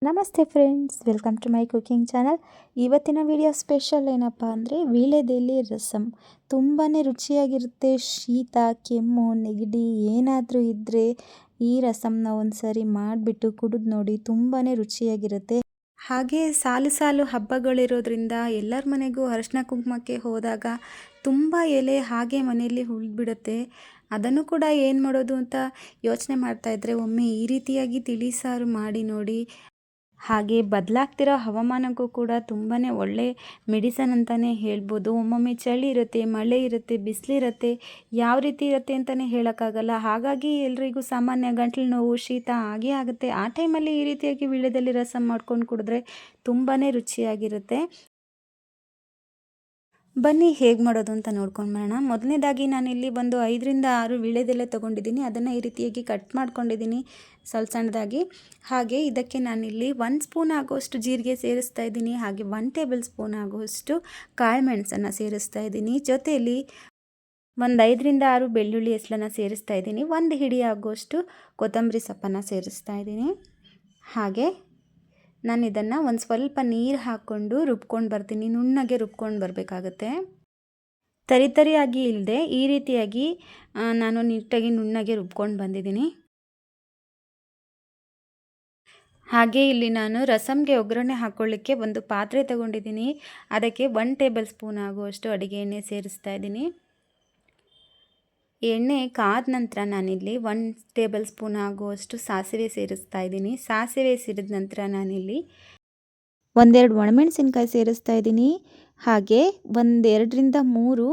ನಮಸ್ತೆ friends, welcome to my cooking channel. ಇವತ್ತಿನ video special ಏನಪ್ಪ ಅಂದರೆ ವೀಳ್ಯದೆಲೆ ರಸಮ್. ತುಂಬಾ ರುಚಿಯಾಗಿರುತ್ತೆ. ಶೀತ, ಕೆಮ್ಮು, ನೆಗಡಿ ಏನಾದರೂ ಇದ್ದರೆ ಈ ರಸಮ್ನ ಒಂದು ಸರಿ ಮಾಡಿಬಿಟ್ಟು ಕುಡಿದು ನೋಡಿ, ತುಂಬಾ ರುಚಿಯಾಗಿರುತ್ತೆ. ಹಾಗೆ ಸಾಲು ಸಾಲು ಹಬ್ಬಗಳಿರೋದ್ರಿಂದ ಎಲ್ಲರ ಮನೆಗೂ ಅರಿಶಿನ ಕುಂಕುಮಕ್ಕೆ ಹೋದಾಗ ತುಂಬ ಎಲೆ ಹಾಗೆ ಮನೆಯಲ್ಲಿ ಉಳಿದ್ಬಿಡುತ್ತೆ. ಅದನ್ನು ಕೂಡ ಏನು ಮಾಡೋದು ಅಂತ ಯೋಚನೆ ಮಾಡ್ತಾಯಿದ್ರೆ ಒಮ್ಮೆ ಈ ರೀತಿಯಾಗಿ ತಿಳಿ ಸಾರು ಮಾಡಿ ನೋಡಿ. ಹಾಗೆ ಬದಲಾಗ್ತಿರೋ ಹವಾಮಾನಕ್ಕೂ ಕೂಡ ತುಂಬಾ ಒಳ್ಳೆ ಮೆಡಿಸನ್ ಅಂತಲೇ ಹೇಳ್ಬೋದು. ಒಮ್ಮೊಮ್ಮೆ ಚಳಿ ಇರುತ್ತೆ, ಮಳೆ ಇರುತ್ತೆ, ಬಿಸಿಲಿರುತ್ತೆ, ಯಾವ ರೀತಿ ಇರುತ್ತೆ ಅಂತಲೇ ಹೇಳೋಕ್ಕಾಗಲ್ಲ. ಹಾಗಾಗಿ ಎಲ್ರಿಗೂ ಸಾಮಾನ್ಯ ಗಂಟಲು ನೋವು, ಶೀತ ಆಗೇ ಆಗುತ್ತೆ. ಆ ಟೈಮಲ್ಲಿ ಈ ರೀತಿಯಾಗಿ ವೀಳ್ಯದೆಲೆ ರಸಂ ಮಾಡ್ಕೊಂಡು ಕುಡಿದ್ರೆ ತುಂಬಾ ರುಚಿಯಾಗಿರುತ್ತೆ. ಬನ್ನಿ ಹೇಗೆ ಮಾಡೋದು ಅಂತ ನೋಡ್ಕೊಂಡು ಬರೋಣ. ಮೊದಲನೇದಾಗಿ ನಾನಿಲ್ಲಿ ಒಂದು 5ರಿಂದ 6 ವೀಳ್ಯದೆಲೆ ತೊಗೊಂಡಿದ್ದೀನಿ. ಅದನ್ನು ಈ ರೀತಿಯಾಗಿ ಕಟ್ ಮಾಡ್ಕೊಂಡಿದ್ದೀನಿ ಸ್ವಲ್ಪ ಸಣ್ಣದಾಗಿ. ಹಾಗೆ ಇದಕ್ಕೆ ನಾನಿಲ್ಲಿ 1 ಸ್ಪೂನ್ ಆಗೋಷ್ಟು ಜೀರಿಗೆ ಸೇರಿಸ್ತಾ ಇದ್ದೀನಿ. ಹಾಗೆ 1 ಟೇಬಲ್ ಸ್ಪೂನ್ ಆಗೋಷ್ಟು ಕಾಳುಮೆಣಸನ್ನು ಸೇರಿಸ್ತಾ ಇದ್ದೀನಿ. ಜೊತೆಯಲ್ಲಿ ಒಂದು 5ರಿಂದ 6 ಬೆಳ್ಳುಳ್ಳಿ ಹೆಸಳನ್ನು ಸೇರಿಸ್ತಾ ಇದ್ದೀನಿ. 1 ಹಿಡಿ ಆಗೋಷ್ಟು ಕೊತ್ತಂಬರಿ ಸೊಪ್ಪನ್ನು ಸೇರಿಸ್ತಾ ಇದ್ದೀನಿ. ಹಾಗೆ ನಾನು ಇದನ್ನು ಒಂದು ಸ್ವಲ್ಪ ನೀರು ಹಾಕ್ಕೊಂಡು ರುಬ್ಕೊಂಡು ಬರ್ತೀನಿ. ನುಣ್ಣಗೆ ರುಬ್ಕೊಂಡು ಬರಬೇಕಾಗತ್ತೆ. ತರಿಯಾಗಿ ಇಲ್ಲದೆ ಈ ರೀತಿಯಾಗಿ ನಾನು ನೀಟಾಗಿ ನುಣ್ಣಗೆ ರುಬ್ಕೊಂಡು ಬಂದಿದ್ದೀನಿ. ಹಾಗೆ ಇಲ್ಲಿ ನಾನು ರಸಮ್ಗೆ ಒಗ್ಗರಣೆ ಹಾಕ್ಕೊಳ್ಳಿಕ್ಕೆ ಒಂದು ಪಾತ್ರೆ ತಗೊಂಡಿದ್ದೀನಿ. ಅದಕ್ಕೆ 1 ಟೇಬಲ್ ಸ್ಪೂನ್ ಆಗುವಷ್ಟು ಅಡುಗೆ ಎಣ್ಣೆ ಸೇರಿಸ್ತಾ ಇದ್ದೀನಿ. ಎಣ್ಣೆ ಕಾದ ನಂತರ ನಾನಿಲ್ಲಿ 1 ಟೇಬಲ್ ಸ್ಪೂನ್ ಆಗುವಷ್ಟು ಸಾಸಿವೆ ಸೇರಿಸ್ತಾ ಇದ್ದೀನಿ. ಸಾಸಿವೆ ಸಿಡಿದ ನಂತರ ನಾನಿಲ್ಲಿ 1-2 ಒಣಮೆಣಸಿನ್ಕಾಯಿ ಸೇರಿಸ್ತಾ ಇದ್ದೀನಿ. ಹಾಗೆ 1-2ರಿಂದ 3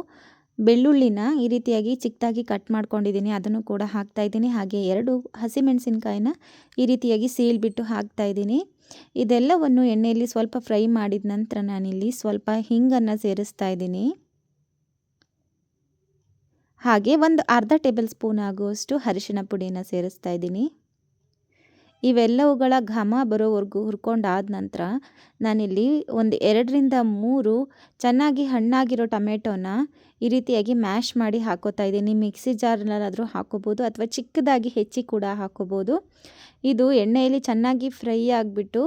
ಬೆಳ್ಳುಳ್ಳಿನ ಈ ರೀತಿಯಾಗಿ ಚಿಕ್ಕದಾಗಿ ಕಟ್ ಮಾಡ್ಕೊಂಡಿದ್ದೀನಿ, ಅದನ್ನು ಕೂಡ ಹಾಕ್ತಾ ಇದ್ದೀನಿ. ಹಾಗೆ 2 ಹಸಿಮೆಣಸಿನ್ಕಾಯಿನ ಈ ರೀತಿಯಾಗಿ ಸೀಳ್ಬಿಟ್ಟು ಹಾಕ್ತಾ ಇದ್ದೀನಿ. ಇದೆಲ್ಲವನ್ನು ಎಣ್ಣೆಯಲ್ಲಿ ಸ್ವಲ್ಪ ಫ್ರೈ ಮಾಡಿದ ನಂತರ ನಾನಿಲ್ಲಿ ಸ್ವಲ್ಪ ಹಿಂಗನ್ನು ಸೇರಿಸ್ತಾ ಇದ್ದೀನಿ. ಹಾಗೆ ಒಂದು ಅರ್ಧ ಟೇಬಲ್ ಸ್ಪೂನ್ ಆಗುವಷ್ಟು ಅರಿಶಿಣ ಪುಡಿಯನ್ನು ಸೇರಿಸ್ತಾ ಇದ್ದೀನಿ. ಇವೆಲ್ಲವುಗಳ ಘಮ ಬರೋವರೆಗೂ ಹುರ್ಕೊಂಡಾದ ನಂತರ ನಾನಿಲ್ಲಿ ಒಂದು 2ರಿಂದ 3 ಚೆನ್ನಾಗಿ ಹಣ್ಣಾಗಿರೋ ಟೊಮೆಟೊನ ಈ ರೀತಿಯಾಗಿ ಮ್ಯಾಶ್ ಮಾಡಿ ಹಾಕೋತಾ ಇದ್ದೀನಿ. ಮಿಕ್ಸಿ ಜಾರ್ನಲ್ಲಾದರೂ ಹಾಕೋಬೋದು ಅಥವಾ ಚಿಕ್ಕದಾಗಿ ಹೆಚ್ಚಿ ಕೂಡ ಹಾಕೋಬೋದು. ಇದು ಎಣ್ಣೆಯಲ್ಲಿ ಚೆನ್ನಾಗಿ ಫ್ರೈ ಆಗಿಬಿಟ್ಟು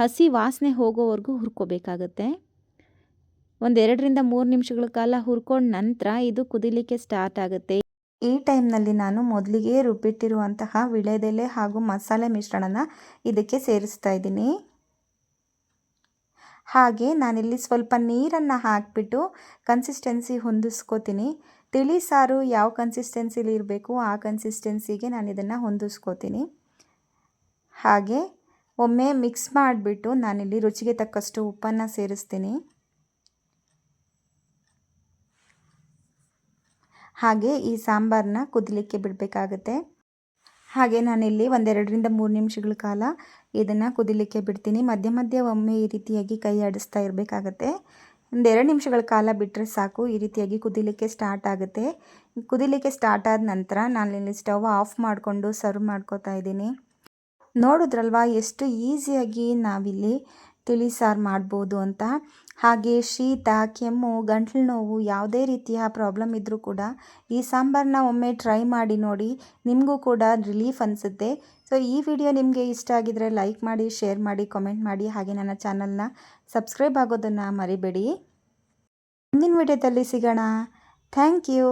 ಹಸಿ ವಾಸನೆ ಹೋಗೋವರೆಗೂ ಹುರ್ಕೋಬೇಕಾಗತ್ತೆ. 1-2ರಿಂದ 3 ನಿಮಿಷಗಳ ಕಾಲ ಹುರ್ಕೊಂಡ ನಂತರ ಇದು ಕುದಿಲಿಕ್ಕೆ ಸ್ಟಾರ್ಟ್ ಆಗುತ್ತೆ. ಈ ಟೈಮ್ನಲ್ಲಿ ನಾನು ಮೊದಲಿಗೆ ರುಬ್ಬಿಟ್ಟಿರುವಂತಹ ವೀಳ್ಯದೆಲೆ ಹಾಗೂ ಮಸಾಲೆ ಮಿಶ್ರಣನ ಇದಕ್ಕೆ ಸೇರಿಸ್ತಾ ಇದ್ದೀನಿ. ಹಾಗೆ ನಾನಿಲ್ಲಿ ಸ್ವಲ್ಪ ನೀರನ್ನು ಹಾಕಿಬಿಟ್ಟು ಕನ್ಸಿಸ್ಟೆನ್ಸಿ ಹೊಂದಿಸ್ಕೋತೀನಿ. ತಿಳಿ ಸಾರು ಯಾವ ಕನ್ಸಿಸ್ಟೆನ್ಸಿಲಿ ಇರಬೇಕು ಆ ಕನ್ಸಿಸ್ಟೆನ್ಸಿಗೆ ನಾನು ಇದನ್ನು ಹೊಂದಿಸ್ಕೋತೀನಿ. ಹಾಗೆ ಒಮ್ಮೆ ಮಿಕ್ಸ್ ಮಾಡಿಬಿಟ್ಟು ನಾನಿಲ್ಲಿ ರುಚಿಗೆ ತಕ್ಕಷ್ಟು ಉಪ್ಪನ್ನು ಸೇರಿಸ್ತೀನಿ. ಹಾಗೆ ಈ ಸಾಂಬಾರನ್ನ ಕುದಿಲಿಕ್ಕೆ ಬಿಡಬೇಕಾಗತ್ತೆ. ಹಾಗೆ ನಾನಿಲ್ಲಿ 1-2ರಿಂದ 3 ನಿಮಿಷಗಳ ಕಾಲ ಇದನ್ನು ಕುದಿಲಿಕ್ಕೆ ಬಿಡ್ತೀನಿ. ಮಧ್ಯ ಮಧ್ಯ ಒಮ್ಮೆ ಈ ರೀತಿಯಾಗಿ ಕೈ ಆಡಿಸ್ತಾ ಇರಬೇಕಾಗತ್ತೆ. 1-2 ನಿಮಿಷಗಳ ಕಾಲ ಬಿಟ್ಟರೆ ಸಾಕು. ಈ ರೀತಿಯಾಗಿ ಕುದಿಲಿಕ್ಕೆ ಸ್ಟಾರ್ಟ್ ಆಗುತ್ತೆ. ಕುದಿಲಿಕ್ಕೆ ಸ್ಟಾರ್ಟ್ ಆದ ನಂತರ ನಾನಿಲ್ಲಿ ಸ್ಟವ್ ಆಫ್ ಮಾಡಿಕೊಂಡು ಸರ್ವ್ ಮಾಡ್ಕೋತಾ ಇದ್ದೀನಿ. ನೋಡಿದ್ರಲ್ವಾ ಎಷ್ಟು ಈಸಿಯಾಗಿ ನಾವಿಲ್ಲಿ ತಿಳಿ ಸಾರು ಮಾಡ್ಬೋದು ಅಂತ. ಹಾಗೆ ಶೀತ, ಕೆಮ್ಮು, ಗಂಟಲು ನೋವು ಯಾವುದೇ ರೀತಿಯ ಪ್ರಾಬ್ಲಮ್ ಇದ್ದರೂ ಕೂಡ ಈ ಸಾಂಬಾರನ್ನ ಒಮ್ಮೆ ಟ್ರೈ ಮಾಡಿ ನೋಡಿ, ನಿಮಗೂ ಕೂಡ ರಿಲೀಫ್ ಅನಿಸುತ್ತೆ. ಸೊ ಈ ವಿಡಿಯೋ ನಿಮಗೆ ಇಷ್ಟ ಆಗಿದರೆ ಲೈಕ್ ಮಾಡಿ, ಶೇರ್ ಮಾಡಿ, ಕಾಮೆಂಟ್ ಮಾಡಿ. ಹಾಗೆ ನನ್ನ ಚಾನಲ್ನ ಸಬ್ಸ್ಕ್ರೈಬ್ ಆಗೋದನ್ನು ಮರಿಬೇಡಿ. ಮುಂದಿನ ವಿಡಿಯೋದಲ್ಲಿ ಸಿಗೋಣ. Thank you.